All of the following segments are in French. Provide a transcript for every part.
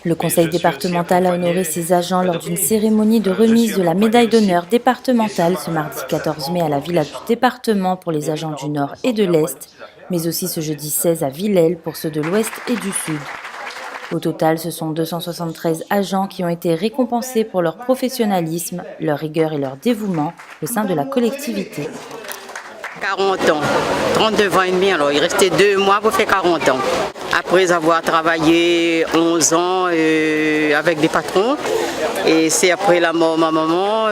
Le conseil départemental a honoré ses agents lors d'une cérémonie de remise de la médaille d'honneur départementale ce mardi 14 mai à la villa du département pour les agents du Nord et de l'Est, mais aussi ce jeudi 16 à Villèle pour ceux de l'Ouest et du Sud. Au total, ce sont 273 agents qui ont été récompensés pour leur professionnalisme, leur rigueur et leur dévouement au sein de la collectivité. 40 ans, 39 ans et demi, alors il restait 2 mois pour faire 40 ans. Après avoir travaillé 11 ans avec des patrons, et c'est après la mort de ma maman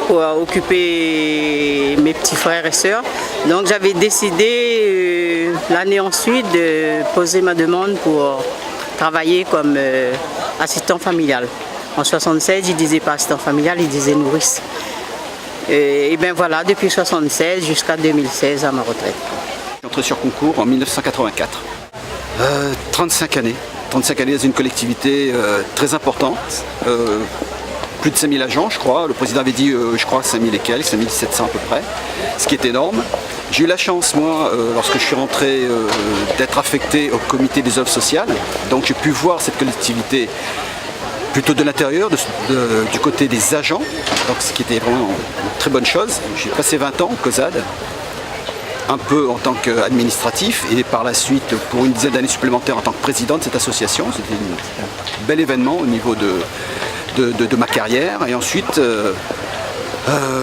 pour occuper mes petits frères et sœurs. Donc j'avais décidé l'année ensuite de poser ma demande pour travailler comme assistant familial. En 1976, il ne disait pas assistant familial, il disait nourrice. Et bien voilà, depuis 1976 jusqu'à 2016 à ma retraite. Je suis entré sur concours en 1984. 35 années dans une collectivité très importante. Plus de 5000 agents, je crois. Le président avait dit, je crois, 5000 et quelques, 5700 à peu près, ce qui est énorme. J'ai eu la chance, moi, lorsque je suis rentré, d'être affecté au comité des œuvres sociales. Donc j'ai pu voir cette collectivité plutôt de l'intérieur, du côté des agents, donc ce qui était vraiment une très bonne chose. J'ai passé 20 ans au COSAD, un peu en tant qu'administratif et par la suite pour une dizaine d'années supplémentaires en tant que président de cette association. C'était un bel événement au niveau de ma carrière. Et ensuite,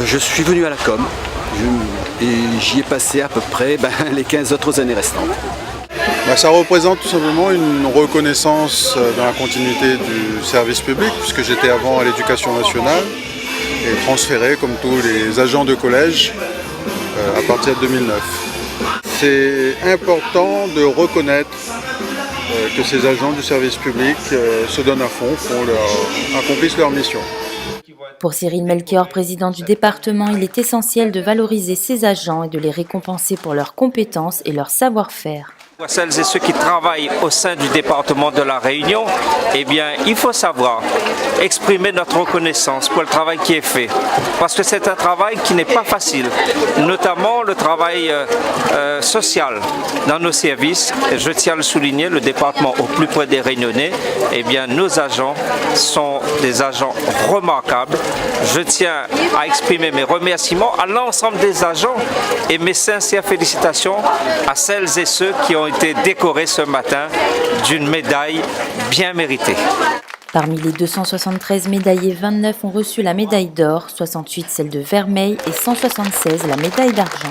je suis venu à la com et j'y ai passé à peu près les 15 autres années restantes. Ça représente tout simplement une reconnaissance dans la continuité du service public, puisque j'étais avant à l'éducation nationale et transféré comme tous les agents de collège à partir de 2009. C'est important de reconnaître que ces agents du service public se donnent à fond, accomplissent leur mission. Pour Cyril Melchior, président du département, il est essentiel de valoriser ces agents et de les récompenser pour leurs compétences et leur savoir-faire. Pour celles et ceux qui travaillent au sein du département de la Réunion, eh bien, il faut savoir exprimer notre reconnaissance pour le travail qui est fait. Parce que c'est un travail qui n'est pas facile, notamment le travail social dans nos services. Et je tiens à le souligner, le département au plus près des Réunionnais, eh bien, nos agents sont des agents remarquables. Je tiens à exprimer mes remerciements à l'ensemble des agents et mes sincères félicitations à celles et ceux qui ont été décorés ce matin d'une médaille bien méritée. Parmi les 273 médaillés, 29 ont reçu la médaille d'or, 68 celle de vermeil et 176 la médaille d'argent.